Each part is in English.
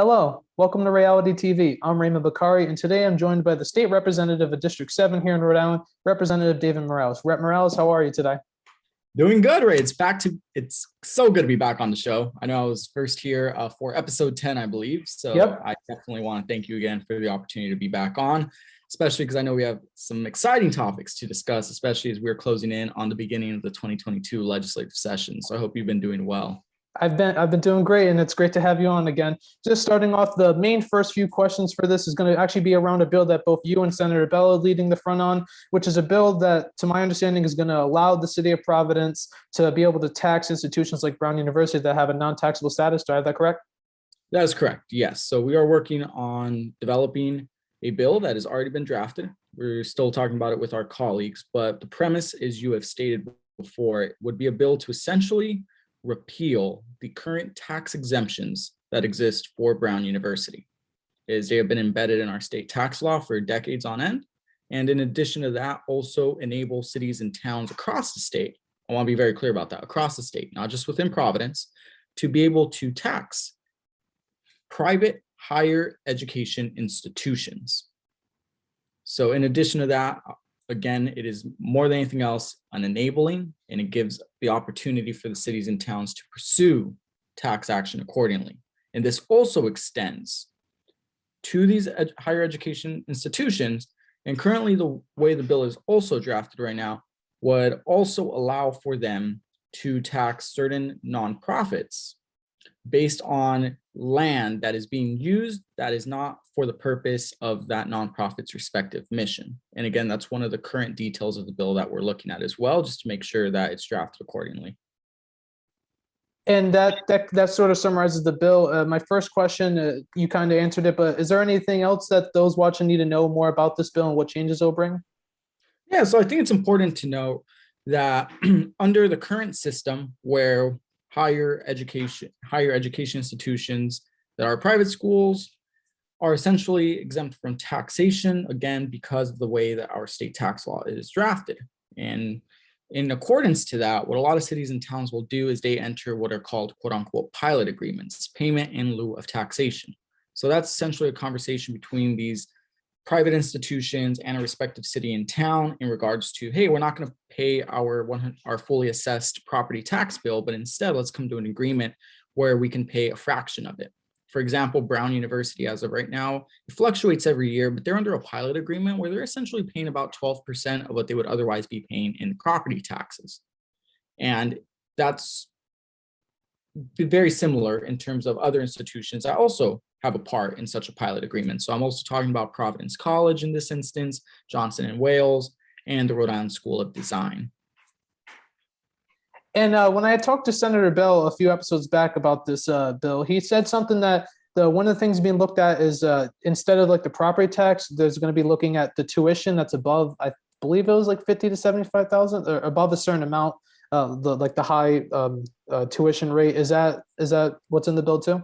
Hello, welcome to Ray-ality TV. I'm Raymond Bakari, and today I'm joined by the state representative of District 7 here in Rhode Island, Representative David Morales. Rep Morales, how are you today? Doing good, Ray. It's so good to be back on the show. I know I was first here for episode 10, I believe. So Yep. I definitely want to thank you again for the opportunity to be back on, especially because I know we have some exciting topics to discuss, especially as we're closing in on the beginning of the 2022 legislative session. So I hope you've been doing well. I've been doing great, and it's great to have you on again. Just starting off, the main first few questions for this is going to actually be around a bill that both you and Senator Bell are leading the front on, which is a bill that, to my understanding, is going to allow the city of Providence to be able to tax institutions like Brown University that have a non-taxable status. Do I have that correct? That is correct. Yes. So we are working on developing a bill that has already been drafted. We're still talking about it with our colleagues, but the premise, as you have stated before, it would be a bill to essentially repeal the current tax exemptions that exist for Brown University, as they have been embedded in our state tax law for decades on end. And in addition to that, also enable cities and towns across the state, I want to be very clear about that, across the state, not just within Providence, to be able to tax private higher education institutions. So in addition to that, again, it is more than anything else an enabling, and it gives the opportunity for the cities and towns to pursue tax action accordingly. And this also extends to these higher education institutions. And currently, the way the bill is also drafted right now would also allow for them to tax certain nonprofits based on land that is being used that is not for the purpose of that nonprofit's respective mission. And again, that's one of the current details of the bill that we're looking at as well, just to make sure that it's drafted accordingly. And that sort of summarizes the bill. My first question, you kind of answered it, but is there anything else that those watching need to know more about this bill and what changes it'll bring? Yeah, so I think it's important to note that under the current system where higher education institutions that are private schools are essentially exempt from taxation, again, because of the way that our state tax law is drafted. And in accordance to that, what a lot of cities and towns will do is they enter what are called quote unquote pilot agreements, payment in lieu of taxation. So that's essentially a conversation between these private institutions and a respective city and town in regards to, hey, we're not going to pay our fully assessed property tax bill, but instead let's come to an agreement where we can pay a fraction of it. For example, Brown University, as of right now, it fluctuates every year, but they're under a pilot agreement where they're essentially paying about 12% of what they would otherwise be paying in property taxes. And that's very similar in terms of other institutions that also have a part in such a pilot agreement. So I'm also talking about Providence College in this instance, Johnson and Wales, and the Rhode Island School of Design. And when I talked to Senator Bell a few episodes back about this bill, he said something that one of the things being looked at is instead of like the property tax, there's going to be looking at the tuition that's above, I believe it was like 50 to 75,000 or above a certain amount, the high tuition rate. Is that what's in the bill too?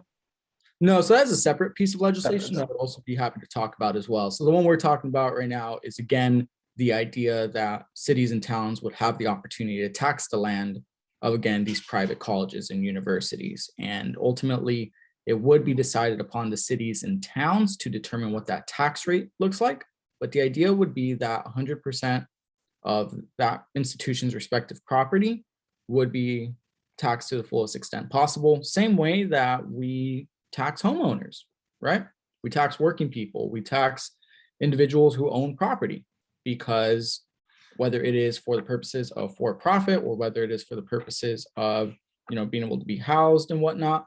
No, so that's a separate piece of legislation that I would also be happy to talk about as well. So the one we're talking about right now is, again, the idea that cities and towns would have the opportunity to tax the land of, again, these private colleges and universities. And ultimately, it would be decided upon the cities and towns to determine what that tax rate looks like. But the idea would be that 100% of that institution's respective property would be taxed to the fullest extent possible. Same way that we tax homeowners, right? We tax working people, we tax individuals who own property, because whether it is for the purposes of for profit or whether it is for the purposes of, being able to be housed and whatnot,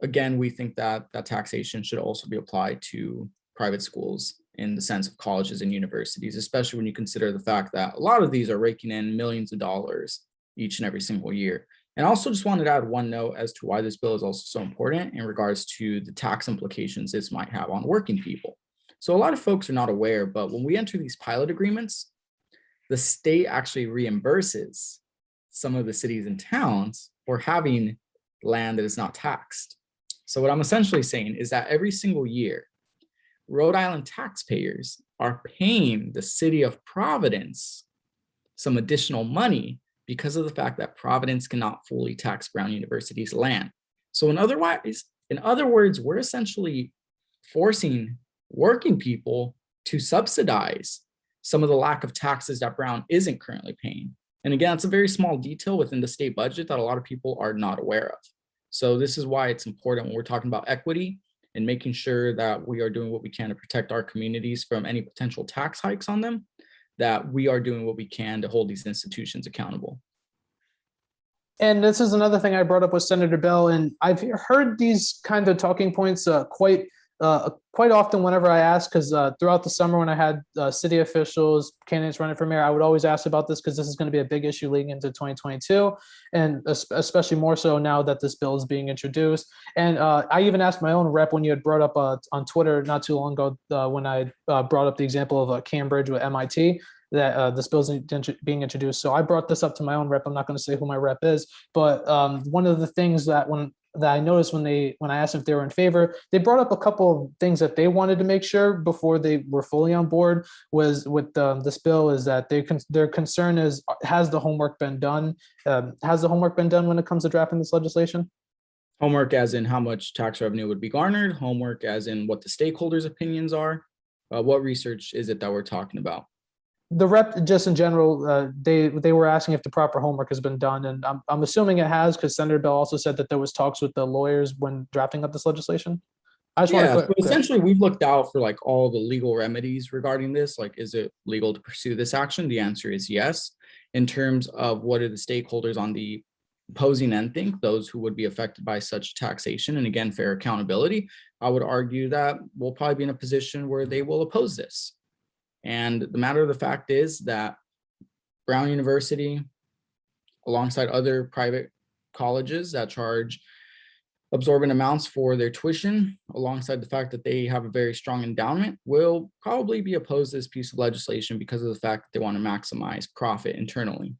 again, we think that that taxation should also be applied to private schools in the sense of colleges and universities, especially when you consider the fact that a lot of these are raking in millions of dollars each and every single year. And I also just wanted to add one note as to why this bill is also so important in regards to the tax implications this might have on working people. So a lot of folks are not aware, but when we enter these pilot agreements, the state actually reimburses some of the cities and towns for having land that is not taxed. So what I'm essentially saying is that every single year, Rhode Island taxpayers are paying the city of Providence some additional money because of the fact that Providence cannot fully tax Brown University's land. So in other In other words, we're essentially forcing working people to subsidize some of the lack of taxes that Brown isn't currently paying. And again, it's a very small detail within the state budget that a lot of people are not aware of. So this is why it's important when we're talking about equity and making sure that we are doing what we can to protect our communities from any potential tax hikes on them, that we are doing what we can to hold these institutions accountable. And this is another thing I brought up with Senator Bell, and I've heard these kind of talking points quite often whenever I ask, because throughout the summer when I had city officials, candidates running for mayor, I would always ask about this because this is going to be a big issue leading into 2022, and especially more so now that this bill is being introduced. And I even asked my own rep when you had brought up on Twitter not too long ago when I brought up the example of Cambridge with MIT, that this bill is being introduced. So I brought this up to my own rep. I'm not going to say who my rep is, but one of the things that I noticed when I asked if they were in favor, they brought up a couple of things that they wanted to make sure before they were fully on board was with this bill, is that their concern is, has the homework been done? Has the homework been done when it comes to drafting this legislation? Homework as in how much tax revenue would be garnered, homework as in what the stakeholders' opinions are. What research is it that we're talking about? The rep, just in general, they were asking if the proper homework has been done, and I'm assuming it has, because Senator Bell also said that there was talks with the lawyers when drafting up this legislation. I just want to so essentially we've looked out for like all the legal remedies regarding this. Like, is it legal to pursue this action? The answer is yes. In terms of what are the stakeholders on the opposing end think, those who would be affected by such taxation, and again, fair accountability, I would argue that we'll probably be in a position where they will oppose this. And the matter of the fact is that Brown University, alongside other private colleges that charge absorbent amounts for their tuition, alongside the fact that they have a very strong endowment, will probably be opposed to this piece of legislation because of the fact that they want to maximize profit internally.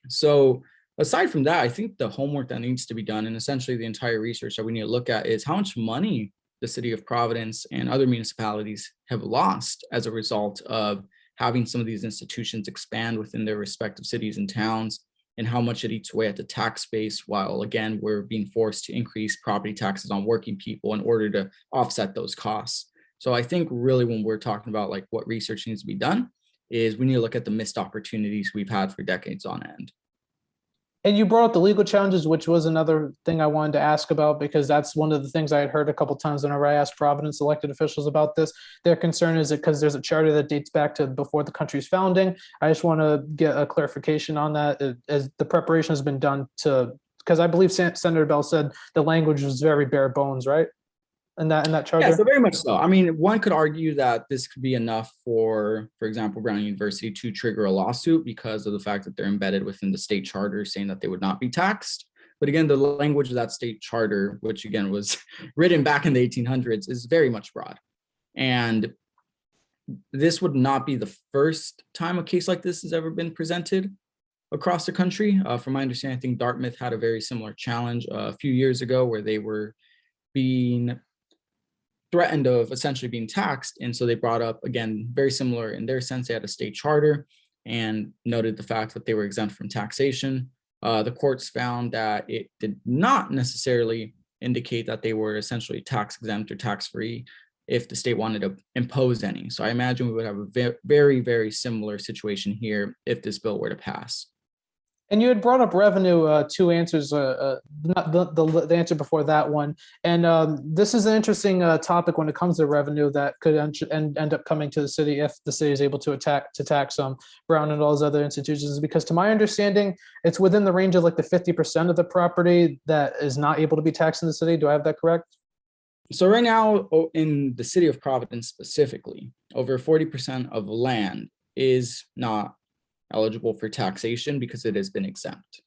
So aside from that, I think the homework that needs to be done, and essentially the entire research that we need to look at, is how much money the city of Providence and other municipalities have lost as a result of having some of these institutions expand within their respective cities and towns, and how much it eats away at the tax base, while again, we're being forced to increase property taxes on working people in order to offset those costs. So I think really when we're talking about like what research needs to be done, is we need to look at the missed opportunities we've had for decades on end. And you brought up the legal challenges, which was another thing I wanted to ask about, because that's one of the things I had heard a couple of times whenever I asked Providence elected officials about this. Their concern is that because there's a charter that dates back to before the country's founding. I just want to get a clarification on that, as the preparation has been done to, because I believe Senator Bell said the language was very bare bones, right? In that charter? Yeah, so very much so. I mean, one could argue that this could be enough for example, Brown University to trigger a lawsuit because of the fact that they're embedded within the state charter saying that they would not be taxed. But again, the language of that state charter, which again was written back in the 1800s, is very much broad. And this would not be the first time a case like this has ever been presented across the country. From my understanding, I think Dartmouth had a very similar challenge a few years ago where they were being threatened of essentially being taxed. And so they brought up, again, very similar in their sense, they had a state charter and noted the fact that they were exempt from taxation. The courts found that it did not necessarily indicate that they were essentially tax exempt or tax free if the state wanted to impose any. So I imagine we would have a very, very similar situation here if this bill were to pass. And you had brought up revenue, two answers, not the answer before that one. And this is an interesting topic when it comes to revenue that could end up coming to the city if the city is able to tax Brown and all those other institutions. Because to my understanding, it's within the range of like the 50% of the property that is not able to be taxed in the city. Do I have that correct? So right now in the city of Providence specifically, over 40% of land is not eligible for taxation because it has been exempt.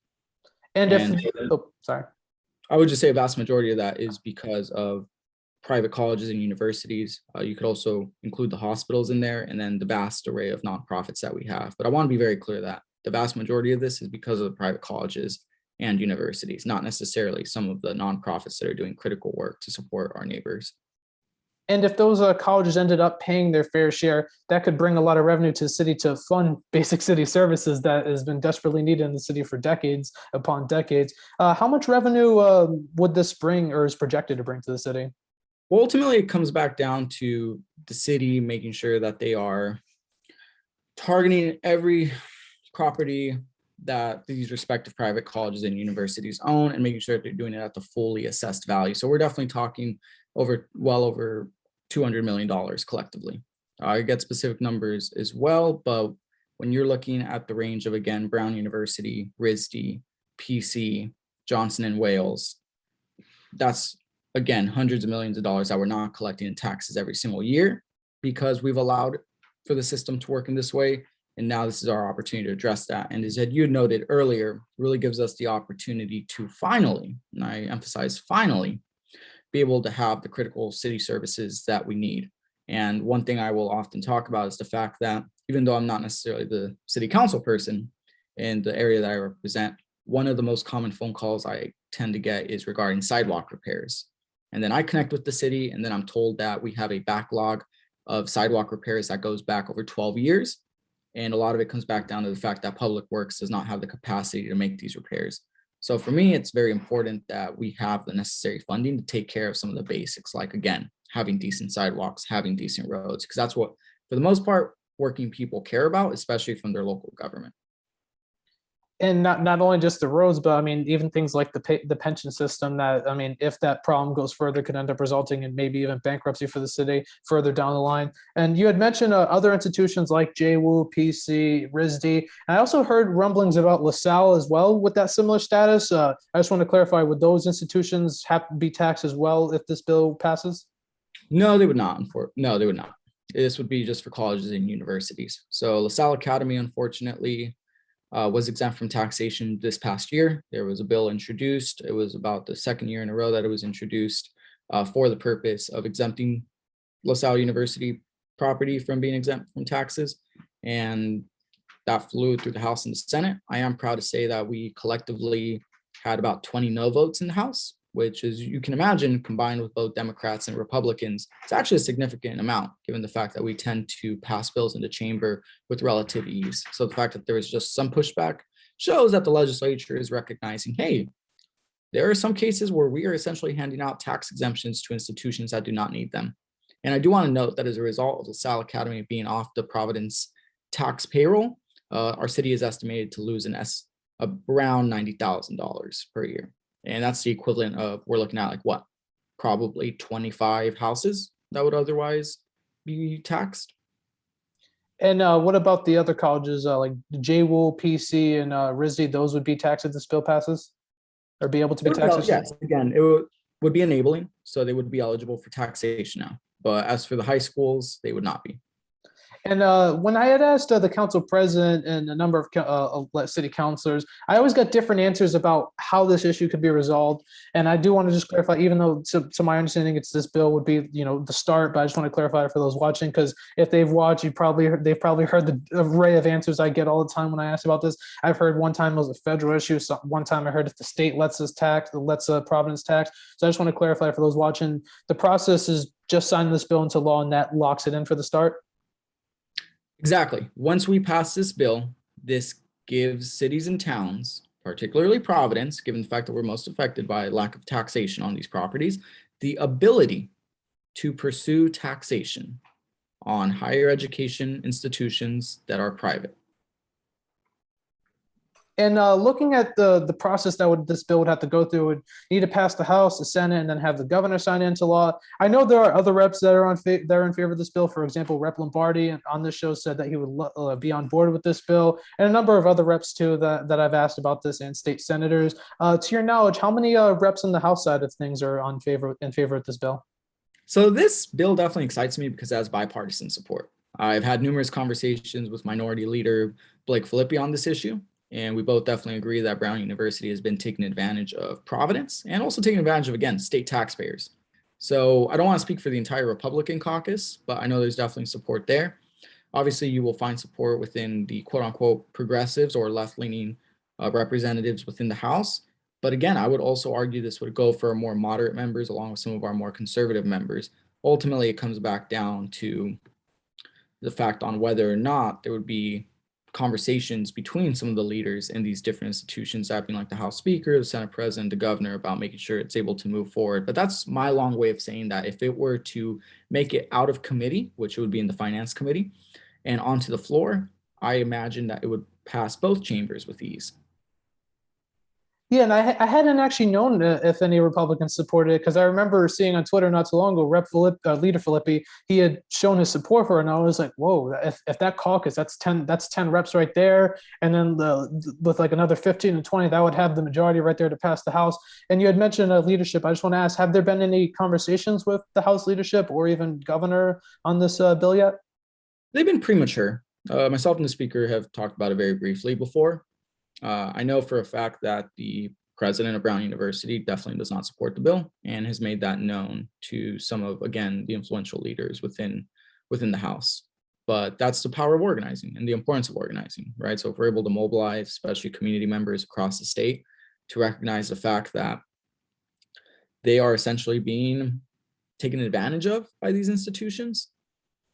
Sorry. I would just say a vast majority of that is because of private colleges and universities. You could also include the hospitals in there, and then the vast array of nonprofits that we have. But I want to be very clear that the vast majority of this is because of the private colleges and universities, not necessarily some of the nonprofits that are doing critical work to support our neighbors. And if those colleges ended up paying their fair share, that could bring a lot of revenue to the city to fund basic city services that has been desperately needed in the city for decades upon decades. How much revenue would this bring or is projected to bring to the city? Well, ultimately, it comes back down to the city making sure that they are targeting every property that these respective private colleges and universities own and making sure that they're doing it at the fully assessed value. So we're definitely talking well over $200 million collectively. I get specific numbers as well, but when you're looking at the range of, again, Brown University, RISD, PC, Johnson and Wales, that's, again, hundreds of millions of dollars that we're not collecting in taxes every single year because we've allowed for the system to work in this way. And now this is our opportunity to address that. And as you noted earlier, really gives us the opportunity to finally, and I emphasize finally, be able to have the critical city services that we need. And one thing I will often talk about is the fact that even though I'm not necessarily the city council person in the area that I represent, one of the most common phone calls I tend to get is regarding sidewalk repairs. And then I connect with the city and then I'm told that we have a backlog of sidewalk repairs that goes back over 12 years. And a lot of it comes back down to the fact that Public Works does not have the capacity to make these repairs. So for me, it's very important that we have the necessary funding to take care of some of the basics, like, again, having decent sidewalks, having decent roads, because that's what, for the most part, working people care about, especially from their local government. And not only just the roads, but I mean, even things like the pension system that, I mean, if that problem goes further, could end up resulting in maybe even bankruptcy for the city further down the line. And you had mentioned other institutions like JWU, PC, RISD. And I also heard rumblings about LaSalle as well with that similar status. I just want to clarify, would those institutions have to be taxed as well if this bill passes? No, they would not. No, they would not. This would be just for colleges and universities. So LaSalle Academy, unfortunately, was exempt from taxation this past year. There was a bill introduced. It was about the second year in a row that it was introduced for the purpose of exempting LaSalle University property from being exempt from taxes. And that flew through the House and the Senate. I am proud to say that we collectively had about 20 no votes in the House, which, as you can imagine, combined with both Democrats and Republicans, it's actually a significant amount, given the fact that we tend to pass bills in the chamber with relative ease. So the fact that there is just some pushback shows that the legislature is recognizing, hey, there are some cases where we are essentially handing out tax exemptions to institutions that do not need them. And I do want to note that as a result of LaSalle Academy being off the Providence tax payroll, our city is estimated to lose around $90,000 per year. And that's the equivalent of, we're looking at like what, probably 25 houses that would otherwise be taxed. And what about the other colleges like JWU, PC, and RISD? Those would be taxed if this bill passes, or be able to be taxed? Yes, again, it would be enabling, so they would be eligible for taxation now. But as for the high schools, they would not be. And when I had asked the council president and a number of city councilors, I always got different answers about how this issue could be resolved. And I do want to just clarify, even though to my understanding, it's this bill would be, the start, but I just want to clarify for those watching, because if they've watched, they've probably heard the array of answers I get all the time when I ask about this. I've heard one time it was a federal issue. So one time I heard if the state lets Providence tax. So I just want to clarify for those watching, the process is just signing this bill into law and that locks it in for the start. Exactly. Once we pass this bill, this gives cities and towns, particularly Providence, given the fact that we're most affected by lack of taxation on these properties, the ability to pursue taxation on higher education institutions that are private. And looking at the process that this bill would have to go through, would need to pass the House, the Senate, and then have the governor sign it into law. I know there are other reps that are that are in favor of this bill. For example, Rep. Lombardi on this show said that he would be on board with this bill, and a number of other reps too that I've asked about this, and state senators. To your knowledge, how many reps on the House side of things are in favor of this bill? So this bill definitely excites me because it has bipartisan support. I've had numerous conversations with Minority Leader Blake Filippi on this issue. And we both definitely agree that Brown University has been taking advantage of Providence and also taking advantage of, again, state taxpayers. So I don't want to speak for the entire Republican caucus, but I know there's definitely support there. Obviously, you will find support within the quote unquote progressives or left-leaning representatives within the House. But again, I would also argue this would go for more moderate members along with some of our more conservative members. ultimately it comes back down to the fact on whether or not there would be conversations between some of the leaders in these different institutions, that being like the House Speaker, the Senate President, the Governor, about making sure it's able to move forward. But that's my long way of saying that if it were to make it out of committee, which it would be in the Finance Committee, and onto the floor, I imagine that it would pass both chambers with ease. Yeah, and I hadn't actually known if any Republicans supported it, because I remember seeing on Twitter not too long ago, Leader Filippi, he had shown his support for it, and I was like, "Whoa! If that caucus, that's 10 reps right there, and then with like another 15 and 20, that would have the majority right there to pass the House." And you had mentioned leadership. I just want to ask: have there been any conversations with the House leadership or even governor on this bill yet? They've been premature. Myself and the Speaker have talked about it very briefly before. I know for a fact that the president of Brown University definitely does not support the bill and has made that known to some of, again, the influential leaders within the House. But that's the power of organizing and the importance of organizing, right? So if we're able to mobilize, especially community members across the state, to recognize the fact that they are essentially being taken advantage of by these institutions,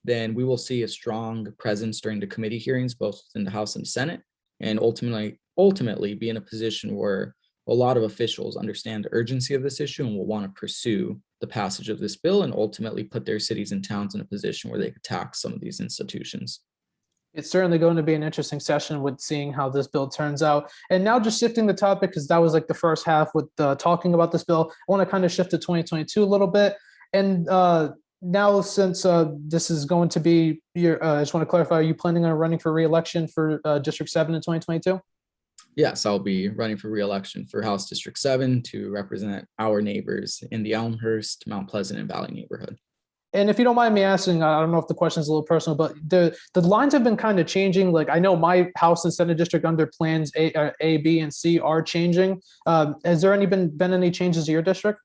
then we will see a strong presence during the committee hearings, both in the House and the Senate, and ultimately be in a position where a lot of officials understand the urgency of this issue and will want to pursue the passage of this bill and ultimately put their cities and towns in a position where they could tax some of these institutions. It's certainly going to be an interesting session with seeing how this bill turns out. And now just shifting the topic, because that was like the first half with talking about this bill, I want to kind of shift to 2022 a little bit. And now, since this is going to be your, I just want to clarify, are you planning on running for re-election for District 7 in 2022? Yes, I'll be running for re-election for House District 7 to represent our neighbors in the Elmhurst, Mount Pleasant, and Valley neighborhood. And if you don't mind me asking, I don't know if the question is a little personal, but the lines have been kind of changing. Like I know my House and Senate district under plans A, B, and C are changing. Has there been any changes to your district?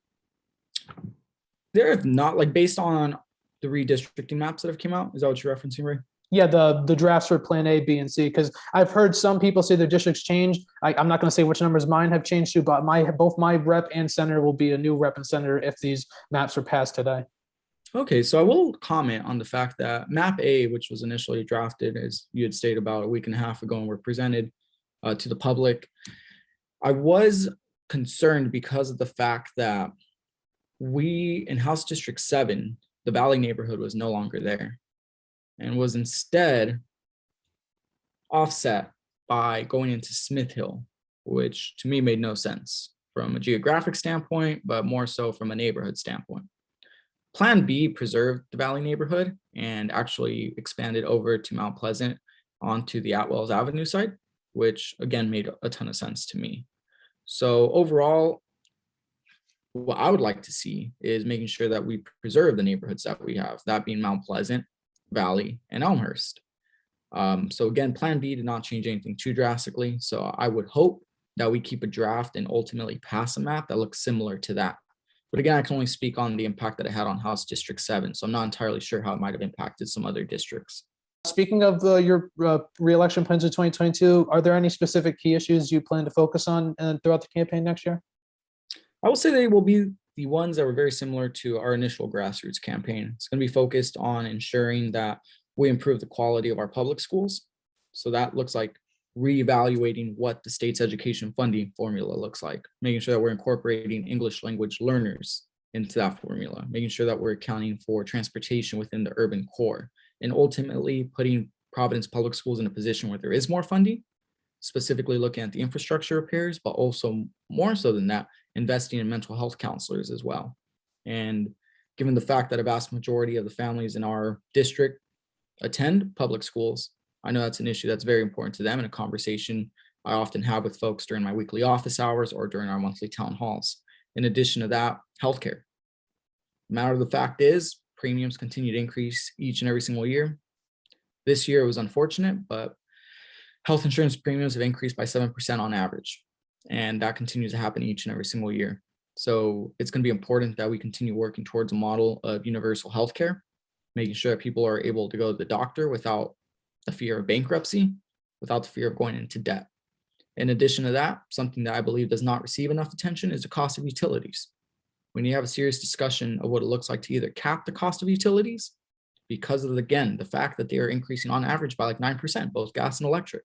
There have not, like based on the redistricting maps that have come out. Is that what you're referencing, Ray? Yeah, the drafts for Plan A, B, and C. Because I've heard some people say their districts changed. I'm not going to say which numbers mine have changed to, but both my rep and senator will be a new rep and senator if these maps are passed today. Okay, so I will comment on the fact that Map A, which was initially drafted, as you had stated about a week and a half ago, and were presented to the public, I was concerned because of the fact that we in House District 7, the Valley neighborhood was no longer there and was instead offset by going into Smith Hill, which to me made no sense from a geographic standpoint, but more so from a neighborhood standpoint. Plan B preserved the Valley neighborhood and actually expanded over to Mount Pleasant onto the Atwells Avenue side, which again made a ton of sense to me. So overall, what I would like to see is making sure that we preserve the neighborhoods that we have, that being Mount Pleasant, Valley, and Elmhurst. So again, Plan B did not change anything too drastically. So I would hope that we keep a draft and ultimately pass a map that looks similar to that. But again, I can only speak on the impact that it had on House District 7. So I'm not entirely sure how it might have impacted some other districts. Speaking of your re-election plans in 2022, are there any specific key issues you plan to focus on throughout the campaign next year? I will say they will be the ones that were very similar to our initial grassroots campaign. It's going to be focused on ensuring that we improve the quality of our public schools. So that looks like reevaluating what the state's education funding formula looks like, making sure that we're incorporating English language learners into that formula, making sure that we're accounting for transportation within the urban core, and ultimately putting Providence Public Schools in a position where there is more funding, specifically looking at the infrastructure repairs, but also more so than that, investing in mental health counselors as well. And given the fact that a vast majority of the families in our district attend public schools, I know that's an issue that's very important to them, and a conversation I often have with folks during my weekly office hours or during our monthly town halls. In addition to that, healthcare. The matter of the fact is, premiums continue to increase each and every single year. This year it was unfortunate, but health insurance premiums have increased by 7% on average, and that continues to happen each and every single year. So it's going to be important that we continue working towards a model of universal healthcare, making sure that people are able to go to the doctor without the fear of bankruptcy, without the fear of going into debt. In addition to that, something that I believe does not receive enough attention is the cost of utilities. We need to have a serious discussion of what it looks like to either cap the cost of utilities because of, again, the fact that they are increasing on average by like 9%, both gas and electric.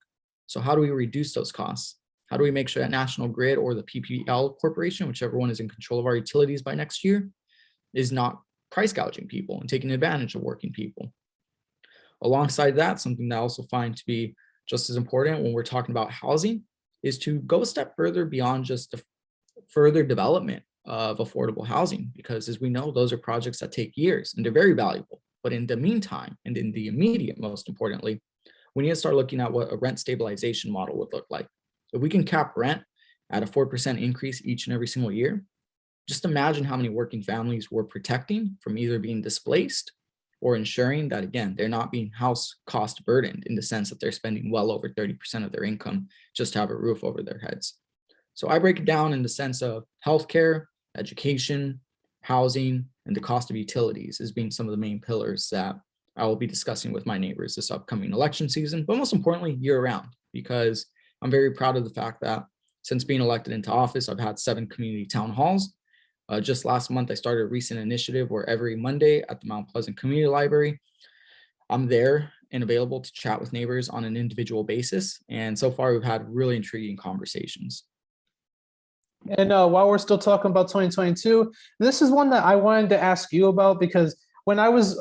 So how do we reduce those costs? How do we make sure that National Grid or the PPL Corporation, whichever one is in control of our utilities by next year, is not price gouging people and taking advantage of working people? Alongside that, something that I also find to be just as important when we're talking about housing is to go a step further beyond just the further development of affordable housing, because as we know, those are projects that take years and they're very valuable. But in the meantime, and in the immediate, most importantly, we need to start looking at what a rent stabilization model would look like. If we can cap rent at a 4% increase each and every single year, just imagine how many working families we're protecting from either being displaced or ensuring that, again, they're not being house cost burdened in the sense that they're spending well over 30% of their income just to have a roof over their heads. So I break it down in the sense of healthcare, education, housing, and the cost of utilities as being some of the main pillars that I will be discussing with my neighbors this upcoming election season, but most importantly, year round, because I'm very proud of the fact that since being elected into office, I've had 7 community town halls. Just last month, I started a recent initiative where every Monday at the Mount Pleasant Community Library, I'm there and available to chat with neighbors on an individual basis. And so far, we've had really intriguing conversations. And while we're still talking about 2022, this is one that I wanted to ask you about, because when I was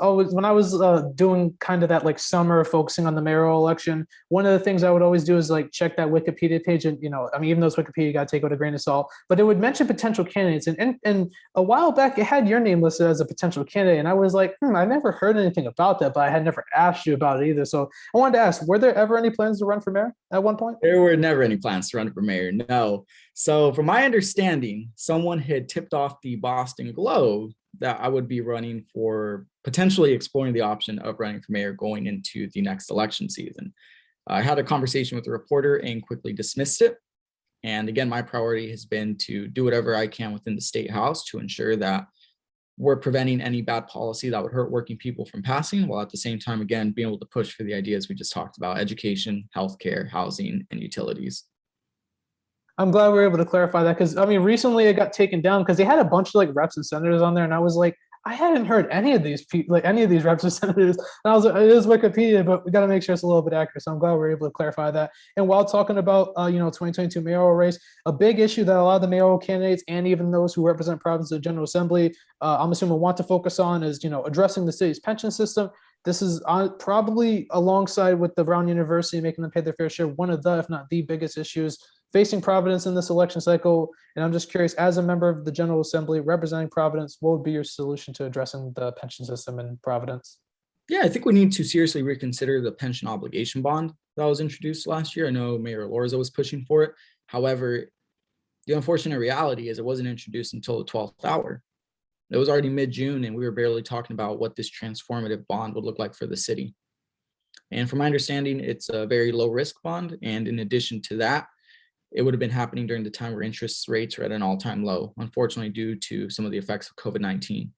doing kind of that like summer focusing on the mayoral election, one of the things I would always do is like check that Wikipedia page, and I mean, even though it's Wikipedia, you got to take it with a grain of salt, but it would mention potential candidates, and a while back it had your name listed as a potential candidate, and I was like, I never heard anything about that, but I had never asked you about it either. So I wanted to ask, were there ever any plans to run for mayor at one point? There were never any plans to run for mayor, no. So from my understanding, someone had tipped off the Boston Globe that I would be running for, potentially exploring the option of running for mayor going into the next election season. I had a conversation with the reporter and quickly dismissed it. And again, my priority has been to do whatever I can within the state house to ensure that we're preventing any bad policy that would hurt working people from passing, while at the same time, again, being able to push for the ideas we just talked about: education, healthcare, housing, and utilities. I'm glad we were able to clarify that, because I mean, recently it got taken down because they had a bunch of like reps and senators on there, and I was like, I hadn't heard any of these people, like any of these reps and senators. And I was like, it is Wikipedia, but we got to make sure it's a little bit accurate. So I'm glad we were able to clarify that. And while talking about 2022 mayoral race, a big issue that a lot of the mayoral candidates and even those who represent Providence General Assembly, I'm assuming, want to focus on is addressing the city's pension system. This is probably alongside with the Brown University making them pay their fair share, one of the, if not the biggest issues facing Providence in this election cycle. And I'm just curious, as a member of the General Assembly representing Providence, what would be your solution to addressing the pension system in Providence? Yeah, I think we need to seriously reconsider the pension obligation bond that was introduced last year. I know Mayor Lorza was pushing for it. However, the unfortunate reality is it wasn't introduced until the 12th hour. It was already mid-June, and we were barely talking about what this transformative bond would look like for the city. And from my understanding, it's a very low risk bond. And in addition to that, it would have been happening during the time where interest rates are at an all-time low, unfortunately, due to some of the effects of COVID-19.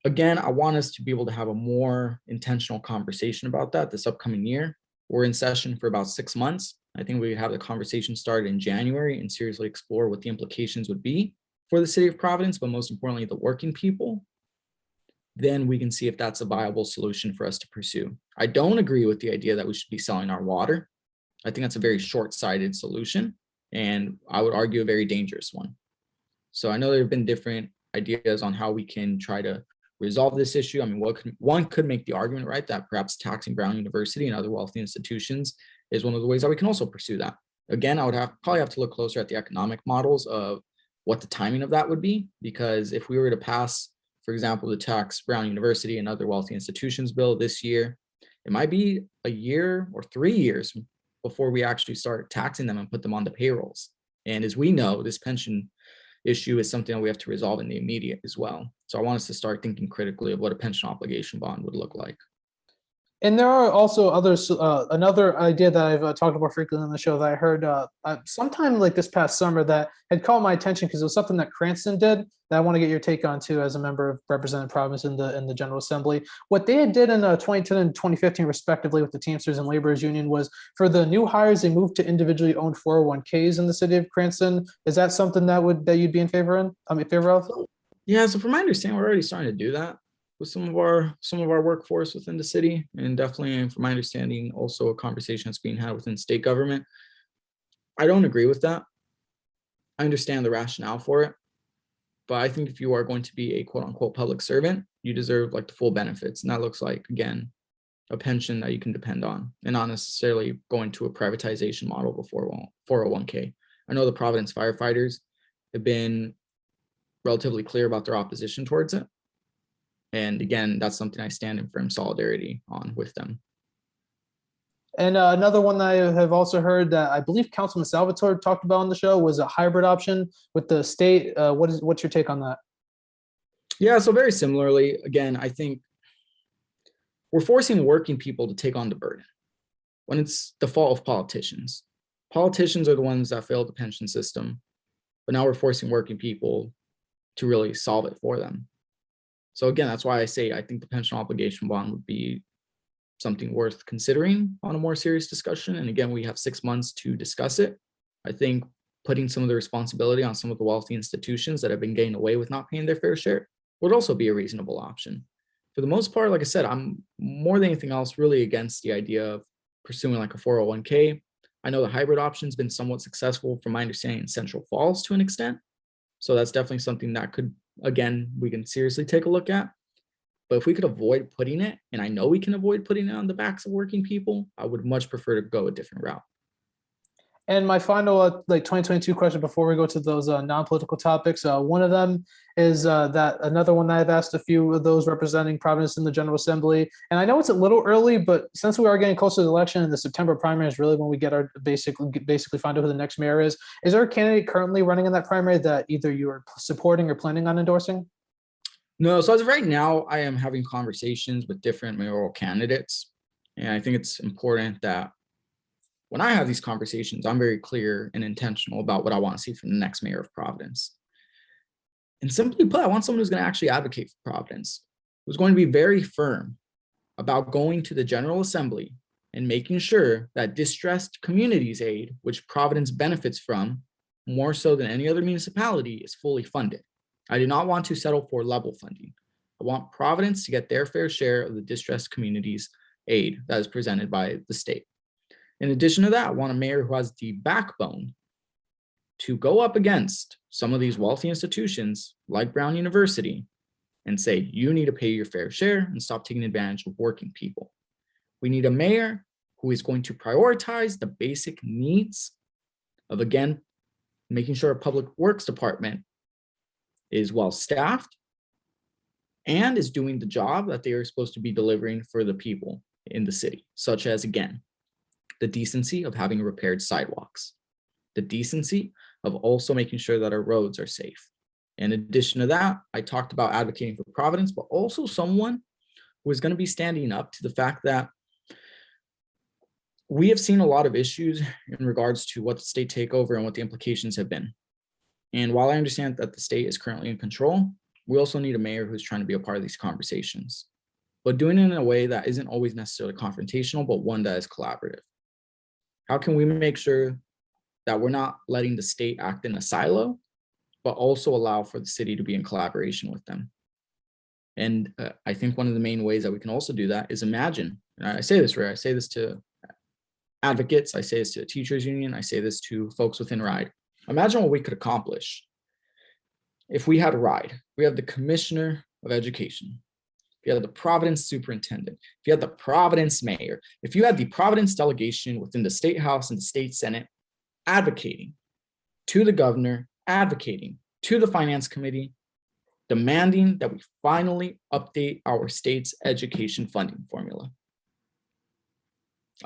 Again, I want us to be able to have a more intentional conversation about that this upcoming year. We're in session for about 6 months. I think we have the conversation started in January and seriously explore what the implications would be for the city of Providence, but most importantly, the working people. Then we can see if that's a viable solution for us to pursue. I don't agree with the idea that we should be selling our water. I think that's a very short-sighted solution, and I would argue a very dangerous one. So I know there have been different ideas on how we can try to resolve this issue. I mean, one could make the argument, right, that perhaps taxing Brown University and other wealthy institutions is one of the ways that we can also pursue that. Again, I would probably have to look closer at the economic models of what the timing of that would be, because if we were to pass, for example, the tax Brown University and other wealthy institutions bill this year, it might be a year or 3 years before we actually start taxing them and put them on the payrolls. And as we know, this pension issue is something that we have to resolve in the immediate as well. So I want us to start thinking critically of what a pension obligation bond would look like. And there are also others. Another idea that I've talked about frequently on the show that I heard sometime like this past summer that had caught my attention because it was something that Cranston did that I want to get your take on too, as a member of representing Providence in the General Assembly. What they did in 2010 and 2015, respectively, with the Teamsters and Laborers Union was for the new hires they moved to individually owned 401ks in the city of Cranston. Is that something that you'd be in favor of? Yeah, so from my understanding, we're already starting to do that with some of our workforce within the city, and definitely from my understanding, also a conversation that's being had within state government. I don't agree with that. I understand the rationale for it, but I think if you are going to be a quote unquote public servant, you deserve like the full benefits. And that looks like, again, a pension that you can depend on and not necessarily going to a privatization model before 401k. I know the Providence firefighters have been relatively clear about their opposition towards it. And again, that's something I stand in firm solidarity on with them. And another one that I have also heard that I believe Councilman Salvatore talked about on the show was a hybrid option with the state. What's your take on that? Yeah, so very similarly, again, I think we're forcing working people to take on the burden when it's the fault of politicians. Politicians are the ones that failed the pension system, but now we're forcing working people to really solve it for them. So again, that's why I say I think the pension obligation bond would be something worth considering on a more serious discussion. And again, we have 6 months to discuss it. I think putting some of the responsibility on some of the wealthy institutions that have been getting away with not paying their fair share would also be a reasonable option. For the most part, like I said, I'm more than anything else really against the idea of pursuing like a 401k. I know the hybrid option has been somewhat successful from my understanding in Central Falls to an extent. So that's definitely something that could, again, we can seriously take a look at. But if we could avoid putting it, and I know we can avoid putting it on the backs of working people, I would much prefer to go a different route. And my final 2022 question before we go to those non-political topics, one of them is that another one that I've asked a few of those representing Providence in the General Assembly, and I know it's a little early, but since we are getting close to the election and the September primary is really when we get our basically find out who the next mayor is there a candidate currently running in that primary that either you are supporting or planning on endorsing? No, so as of right now, I am having conversations with different mayoral candidates, and I think it's important that when I have these conversations, I'm very clear and intentional about what I want to see from the next mayor of Providence. And simply put, I want someone who's going to actually advocate for Providence, who's going to be very firm about going to the General Assembly and making sure that distressed communities aid, which Providence benefits from more so than any other municipality, is fully funded. I do not want to settle for level funding. I want Providence to get their fair share of the distressed communities aid that is presented by the state. In addition to that, I want a mayor who has the backbone to go up against some of these wealthy institutions like Brown University and say, you need to pay your fair share and stop taking advantage of working people. We need a mayor who is going to prioritize the basic needs of, again, making sure our public works department is well staffed and is doing the job that they are supposed to be delivering for the people in the city, such as, again, the decency of having repaired sidewalks, the decency of also making sure that our roads are safe. In addition to that, I talked about advocating for Providence, but also someone who is going to be standing up to the fact that we have seen a lot of issues in regards to what the state takeover and what the implications have been. And while I understand that the state is currently in control, we also need a mayor who's trying to be a part of these conversations, but doing it in a way that isn't always necessarily confrontational, but one that is collaborative. How can we make sure that we're not letting the state act in a silo, but also allow for the city to be in collaboration with them? And I think one of the main ways that we can also do that is imagine, and I say this, Ray, I say this to advocates, I say this to the teachers union, I say this to folks within RIDE. Imagine what we could accomplish if we had RIDE. We have the commissioner of education, if you had the Providence superintendent, if you had the Providence mayor, if you had the Providence delegation within the state house and the state senate advocating to the governor, advocating to the finance committee, demanding that we finally update our state's education funding formula.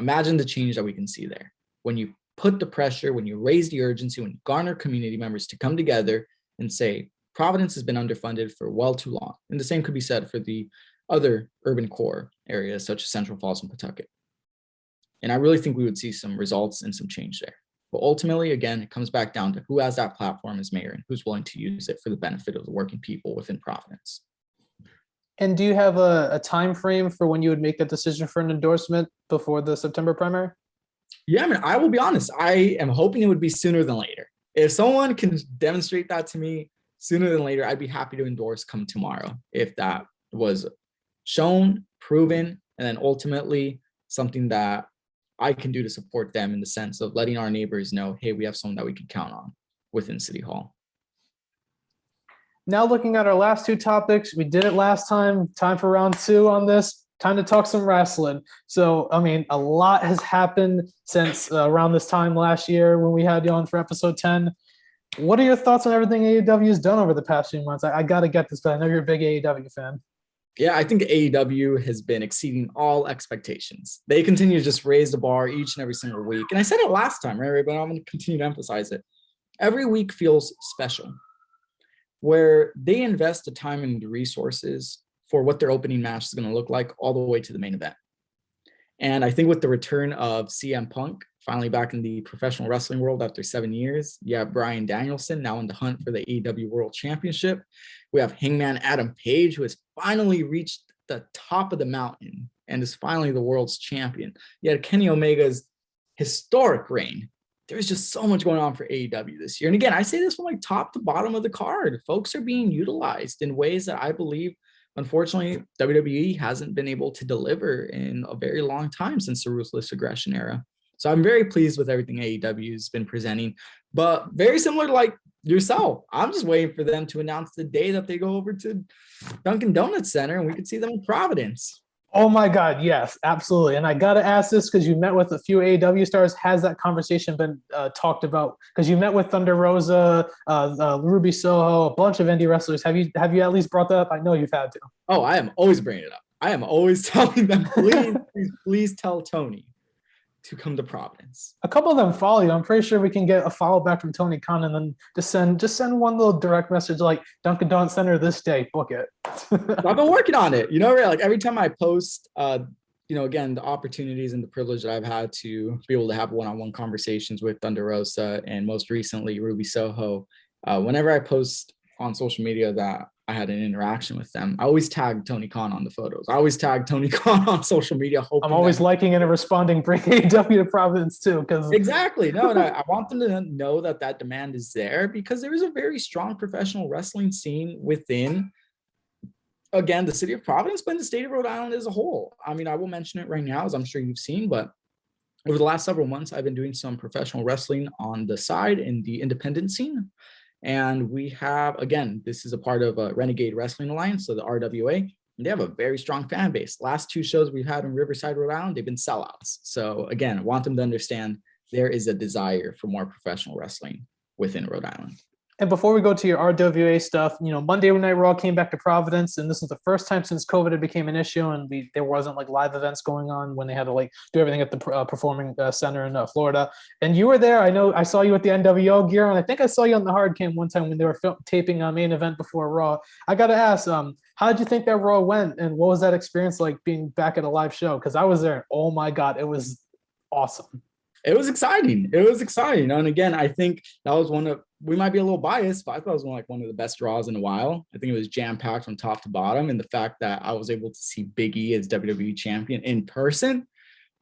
Imagine the change that we can see there when you put the pressure, when you raise the urgency, when you garner community members to come together and say, Providence has been underfunded for well too long. And the same could be said for the other urban core areas such as Central Falls and Pawtucket. And I really think we would see some results and some change there. But ultimately, again, it comes back down to who has that platform as mayor and who's willing to use it for the benefit of the working people within Providence. And do you have a time frame for when you would make that decision for an endorsement before the September primary? Yeah, I mean, I will be honest. I am hoping it would be sooner than later. If someone can demonstrate that to me sooner than later, I'd be happy to endorse come tomorrow if that was shown, proven, and then ultimately something that I can do to support them in the sense of letting our neighbors know, hey, we have someone that we can count on within City Hall. Now looking at our last two topics, we did it last time. Time for round two on this. Time to talk some wrestling. So, I mean, a lot has happened since around this time last year when we had you on for episode 10. What are your thoughts on everything AEW has done over the past few months? I got to get this, but I know you're a big AEW fan. Yeah, I think AEW has been exceeding all expectations. They continue to just raise the bar each and every single week. And I said it last time, right? But I'm going to continue to emphasize it. Every week feels special, where they invest the time and the resources for what their opening match is going to look like all the way to the main event. And I think with the return of CM Punk, finally back in the professional wrestling world after 7 years, you have Bryan Danielson now in the hunt for the AEW World Championship. We have Hangman Adam Page, who has finally reached the top of the mountain and is finally the world's champion. You had Kenny Omega's historic reign. There's just so much going on for AEW this year. And again, I say this from like top to bottom of the card. Folks are being utilized in ways that I believe, unfortunately, WWE hasn't been able to deliver in a very long time since the Ruthless Aggression era. So I'm very pleased with everything AEW has been presenting, but very similar to like yourself. I'm just waiting for them to announce the day that they go over to Dunkin' Donuts Center and we can see them in Providence. Oh my God, yes, absolutely. And I got to ask this because you met with a few AEW stars. Has that conversation been talked about? Because you met with Thunder Rosa, Ruby Soho, a bunch of indie wrestlers. Have you at least brought that up? I know you've had to. Oh, I am always bringing it up. I am always telling them, please tell Tony to come to Providence. A couple of them follow you. I'm pretty sure we can get a follow back from Tony Khan and then just send one little direct message like Dunkin' Donuts Center this day, book it. I've been working on it. Like every time I post, again, the opportunities and the privilege that I've had to be able to have one-on-one conversations with Thunder Rosa and most recently Ruby Soho. Whenever I post on social media that I had an interaction with them, I always tag Tony Khan on the photos. I always tag Tony Khan on social media. I'm always liking and responding, bring AEW to Providence too. Exactly. No, and I want them to know that demand is there because there is a very strong professional wrestling scene within, again, the city of Providence, but in the state of Rhode Island as a whole. I mean, I will mention it right now, as I'm sure you've seen, but over the last several months, I've been doing some professional wrestling on the side in the independent scene. And we have, again, this is a part of a Renegade Wrestling Alliance, so the RWA, and they have a very strong fan base. Last two shows we've had in Riverside, Rhode Island, they've been sellouts. So again, I want them to understand there is a desire for more professional wrestling within Rhode Island. And before we go to your RWA stuff, Monday Night Raw came back to Providence, and this is the first time since COVID it became an issue, and there wasn't like live events going on when they had to like do everything at the Performing Center in Florida. And you were there. I know I saw you at the NWO gear, and I think I saw you on the hard cam one time when they were taping a main event before Raw. I got to ask, how did you think that Raw went, and what was that experience like being back at a live show? Because I was there. Oh my God, it was awesome. It was exciting. And again, I think that was we might be a little biased, but I thought it was one of the best draws in a while. I think it was jam-packed from top to bottom. And the fact that I was able to see Big E as WWE champion in person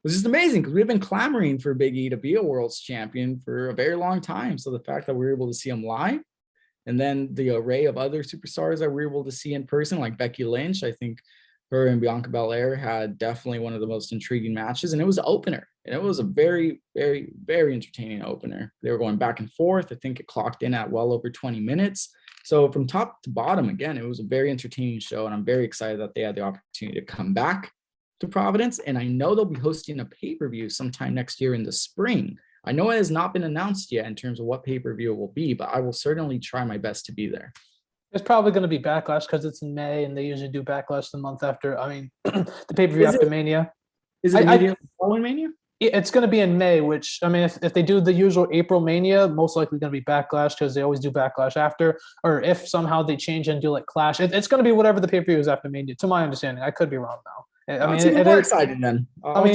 was just amazing because we've been clamoring for Big E to be a world's champion for a very long time. So the fact that we were able to see him live and then the array of other superstars that we were able to see in person, like Becky Lynch, I think her and Bianca Belair had definitely one of the most intriguing matches, and it was an opener. And it was a very, very, very entertaining opener. They were going back and forth. I think it clocked in at well over 20 minutes. So from top to bottom, again, it was a very entertaining show, and I'm very excited that they had the opportunity to come back to Providence. And I know they'll be hosting a pay-per-view sometime next year in the spring. I know it has not been announced yet in terms of what pay-per-view it will be, but I will certainly try my best to be there. There's probably going to be Backlash because it's in May, and they usually do Backlash the month after. I mean, the pay-per-view after Mania. Is it immediately following Mania? It's going to be in May, which, I mean, if they do the usual April Mania, most likely going to be Backlash because they always do Backlash after. Or if somehow they change and do like Clash, it's going to be whatever the pay-per-view is after Mania, to my understanding. I could be wrong though. I mean, It's even more exciting then. I mean,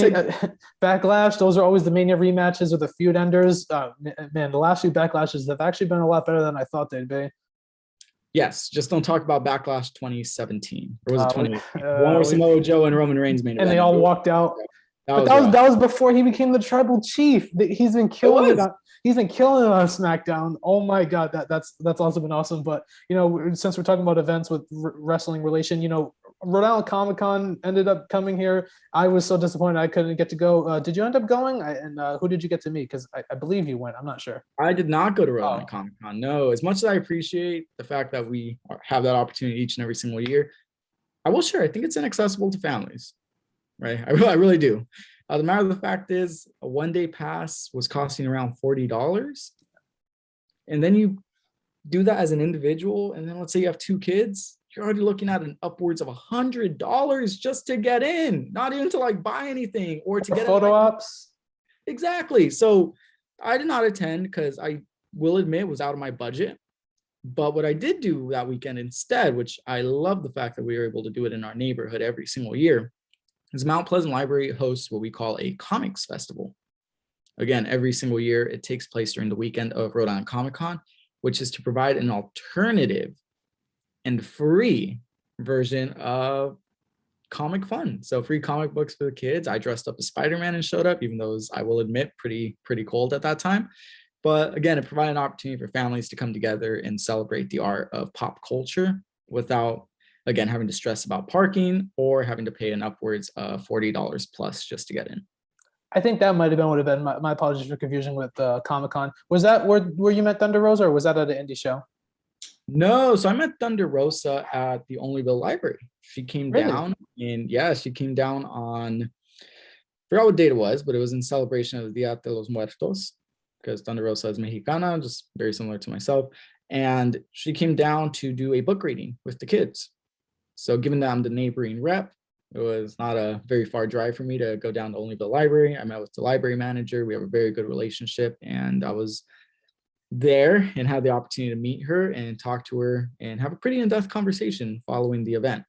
Backlash, those are always the Mania rematches or the feud enders. Man, the last few Backlashes have actually been a lot better than I thought they'd be. Yes, just don't talk about Backlash 2017. Or was it 20? One where we- Samoa Joe and Roman Reigns made it. and they all walked out. But that was before he became the tribal chiif. He's been killing it. He's been killing it on SmackDown. Oh my God, that's also been awesome. But you know, since we're talking about events with wrestling relation, you know, Rhode Island Comic Con ended up coming here. I was so disappointed I couldn't get to go. Did you end up going? And who did you get to meet? Because I believe you went. I'm not sure. I did not go to Rhode Island Comic Con. No, as much as I appreciate the fact that we have that opportunity each and every single year, I will share. I think it's inaccessible to families. Right, I really do. The matter of the fact is, a one-day pass was costing around $40, and then you do that as an individual, and then let's say you have 2 kids, you're already looking at an upwards of $100 just to get in, not even to like buy anything or to get photo ops. Exactly. So I did not attend because I will admit it was out of my budget. But what I did do that weekend instead, which I love the fact that we were able to do it in our neighborhood every single year, is Mount Pleasant Library hosts what we call a comics festival. Again, every single year, it takes place during the weekend of Rhode Island Comic Con, which is to provide an alternative and free version of comic fun. So free comic books for the kids. I dressed up as Spider-Man and showed up, even though it was, I will admit, pretty cold at that time. But again, it provided an opportunity for families to come together and celebrate the art of pop culture without, again, having to stress about parking or having to pay an upwards of $40 plus just to get in. I think that would have been my apologies for confusion with Comic-Con. Was that where you met Thunder Rosa, or was that at an indie show? No, so I met Thunder Rosa at the Onlyville Library. She came down, and she came down on, I forgot what date it was, but it was in celebration of Dia de los Muertos, because Thunder Rosa is Mexicana, just very similar to myself. And she came down to do a book reading with the kids. So given that I'm the neighboring rep, it was not a very far drive for me to go down to Onlyville Library. I met with the library manager. We have a very good relationship, and I was there and had the opportunity to meet her and talk to her and have a pretty in-depth conversation following the event.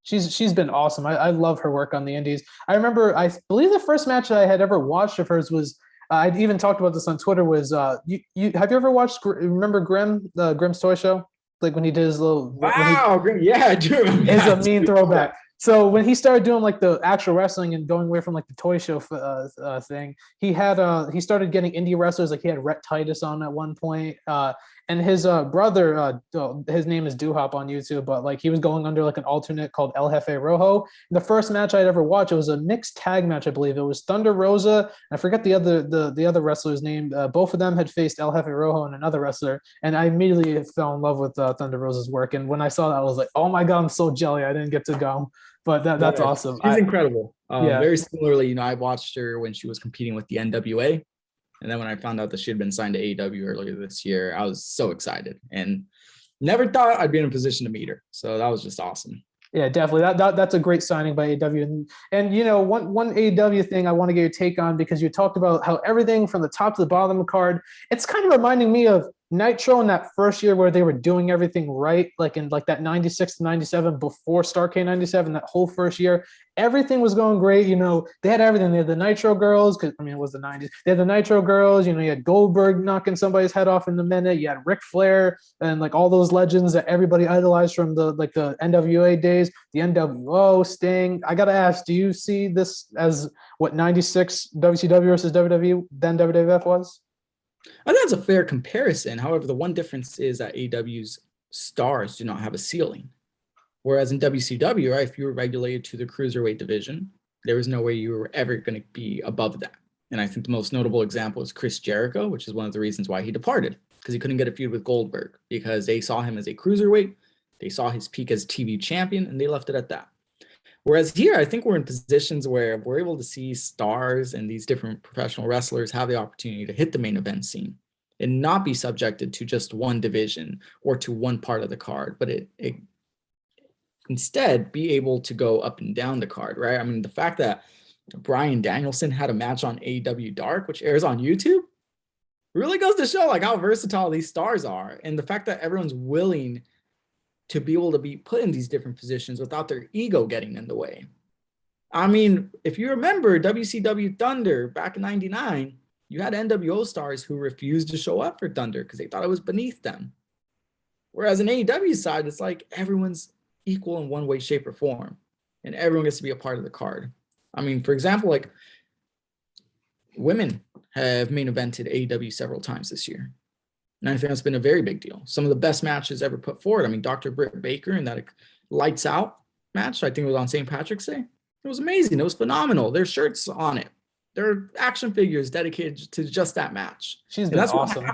She's been awesome. I love her work on the indies. I remember, I believe the first match that I had ever watched of hers was, I even talked about this on Twitter, was you have you ever watched, remember Grimm's Toy Show? Like when he did his little, Grim, yeah, I do remember. It's a mean throwback. So when he started doing like the actual wrestling and going away from like the toy show thing, he started getting indie wrestlers. Like he had Rhett Titus on at one point, and his brother, his name is Doo-Hop on YouTube, but like he was going under like an alternate called El Jefe Rojo. And the first match I'd ever watched, it was a mixed tag match, I believe. It was Thunder Rosa, I forget the other wrestler's name. Both of them had faced El Jefe Rojo and another wrestler, and I immediately fell in love with Thunder Rosa's work. And when I saw that, I was like, oh my God, I'm so jelly I didn't get to go. But that's awesome. She's incredible. Very similarly, I watched her when she was competing with the NWA. And then when I found out that she had been signed to AEW earlier this year, I was so excited and never thought I'd be in a position to meet her. So that was just awesome. Yeah, definitely. That's a great signing by AEW. And you know, one AEW thing I want to get your take on, because you talked about how everything from the top to the bottom of the card, it's kind of reminding me of Nitro in that first year where they were doing everything right, like in like that 96 to 97 before Starrcade 97, that whole first year, everything was going great. You know, they had everything. They had the Nitro girls, because I mean, it was the 90s. They had the Nitro girls. You know, you had Goldberg knocking somebody's head off in the minute. You had Ric Flair and like all those legends that everybody idolized from the NWA days, the NWO, Sting. I gotta ask, do you see this as what 96 WCW versus WWE then WWF was? I think that's a fair comparison. However, the one difference is that AEW's stars do not have a ceiling. Whereas in WCW, right, if you were regulated to the cruiserweight division, there was no way you were ever going to be above that. And I think the most notable example is Chris Jericho, which is one of the reasons why he departed, because he couldn't get a feud with Goldberg, because they saw him as a cruiserweight, they saw his peak as TV champion, and they left it at that. Whereas here, I think we're in positions where we're able to see stars and these different professional wrestlers have the opportunity to hit the main event scene and not be subjected to just one division or to one part of the card, but it instead be able to go up and down the card, right? I mean, the fact that Bryan Danielson had a match on AEW Dark, which airs on YouTube. Really goes to show like how versatile these stars are, and the fact that everyone's willing to be able to be put in these different positions without their ego getting in the way. I mean, if you remember WCW Thunder back in '99, you had NWO stars who refused to show up for Thunder because they thought it was beneath them. Whereas in AEW side, it's like everyone's equal in one way, shape, or form, and everyone gets to be a part of the card. I mean, for example, like women have main evented AEW several times this year. And I think that's been a very big deal. Some of the best matches ever put forward. I mean, Dr. Britt Baker in that Lights Out match, I think it was on St. Patrick's Day. It was amazing. It was phenomenal. There's shirts on it. There are action figures dedicated to just that match. She's been awesome.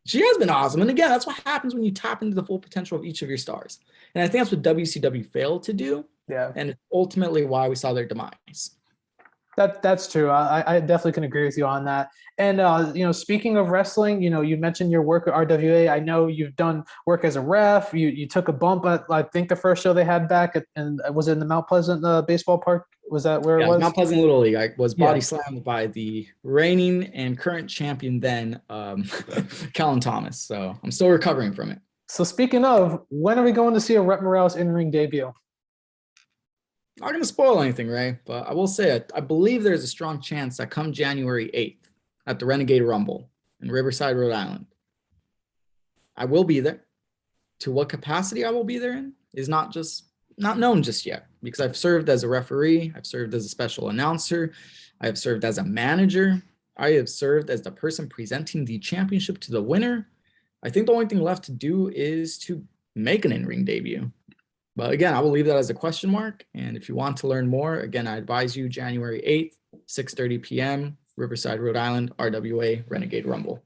She has been awesome. And again, that's what happens when you tap into the full potential of each of your stars. And I think that's what WCW failed to do. Yeah. And it's ultimately why we saw their demise. That's true. I definitely can agree with you on that. And speaking of wrestling, you mentioned your work at RWA. I know you've done work as a ref. You took a bump at, I think, the first show they had back and was it in the Mount Pleasant baseball park? Was that where it was? Mount Pleasant Little League. I was body slammed by the reigning and current champion then, Callum Thomas. So I'm still recovering from it. So speaking of, when are we going to see a Rep Morales in-ring debut? Not going to spoil anything, Ray, but I will say I believe there's a strong chance that come January 8th at the Renegade Rumble in Riverside, Rhode Island, I will be there. To what capacity I will be there in is not known just yet, because I've served as a referee, I've served as a special announcer, I have served as a manager, I have served as the person presenting the championship to the winner. I think the only thing left to do is to make an in-ring debut. But again, I will leave that as a question mark. And if you want to learn more, again, I advise you January 8th, 6:30 p.m., Riverside, Rhode Island, RWA, Renegade Rumble.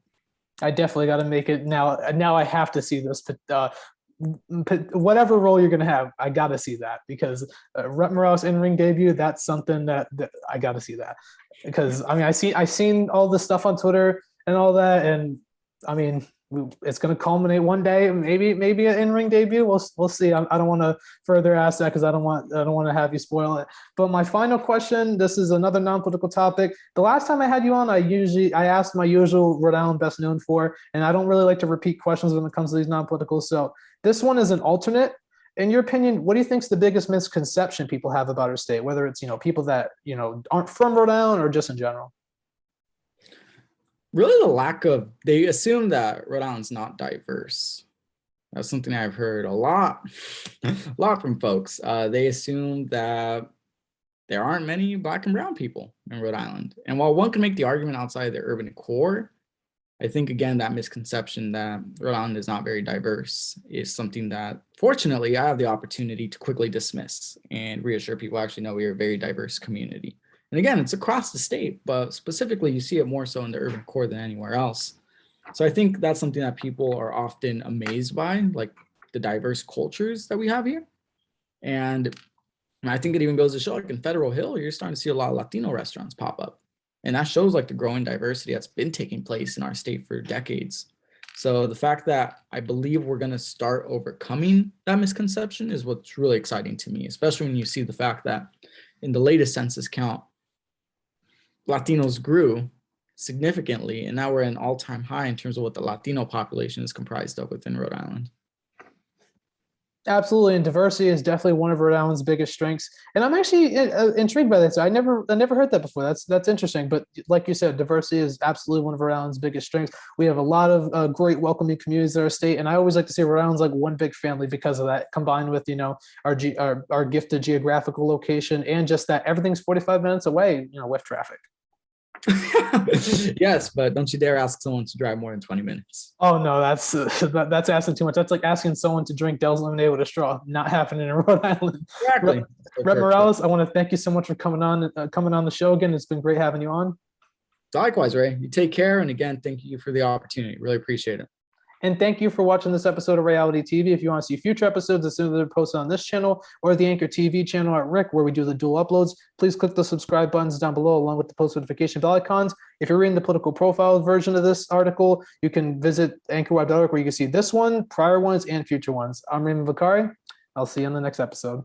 I definitely got to make it now. Now I have to see this. Whatever role you're going to have, I got to see that, because Rep Morales in-ring debut, that's something that I got to see that. Because, I mean, I seen all this stuff on Twitter and all that. And, I mean, it's going to culminate one day, maybe an in-ring debut. We'll see. I don't want to further ask that because I don't want to have you spoil it. But my final question, this is another non-political topic. The last time I had you on, I asked my usual Rhode Island best known for, and I don't really like to repeat questions when it comes to these non-political. So this one is an alternate. In your opinion, what do you think is the biggest misconception people have about our state, whether it's, people that, aren't from Rhode Island or just in general? Really they assume that Rhode Island's not diverse. That's something I've heard a lot from folks. They assume that there aren't many Black and brown people in Rhode Island. And while one can make the argument outside the urban core, I think, again, that misconception that Rhode Island is not very diverse is something that, fortunately, I have the opportunity to quickly dismiss and reassure people actually know we are a very diverse community. And again, it's across the state, but specifically you see it more so in the urban core than anywhere else. So I think that's something that people are often amazed by, like the diverse cultures that we have here. And I think it even goes to show, like in Federal Hill, you're starting to see a lot of Latino restaurants pop up. And that shows like the growing diversity that's been taking place in our state for decades. So the fact that I believe we're going to start overcoming that misconception is what's really exciting to me, especially when you see the fact that in the latest census count, Latinos grew significantly, and now we're at an all-time high in terms of what the Latino population is comprised of within Rhode Island. Absolutely, and diversity is definitely one of Rhode Island's biggest strengths. And I'm actually intrigued by this. I never heard that before. That's interesting. But like you said, diversity is absolutely one of Rhode Island's biggest strengths. We have a lot of great welcoming communities in our state, and I always like to say Rhode Island's like one big family because of that, combined with our gifted geographical location and just that everything's 45 minutes away, with traffic. Yes, but don't you dare ask someone to drive more than 20 minutes. Oh no, that's asking too much. That's like asking someone to drink Dell's lemonade with a straw. Not happening in Rhode Island. Exactly. Rep Morales, I want to thank you so much for coming on the show again. It's been great having you on. Likewise, Ray. You take care, and again, thank you for the opportunity. Really appreciate it. And thank you for watching this episode of Ray-ality TV. If you want to see future episodes as soon as they're posted on this channel or the Anchor TV channel at Rick, where we do the dual uploads, please click the subscribe buttons down below along with the post notification bell icons. If you're reading the political profile version of this article, you can visit anchorweb.org where you can see this one, prior ones, and future ones. I'm Raymond Vicari. I'll see you on the next episode.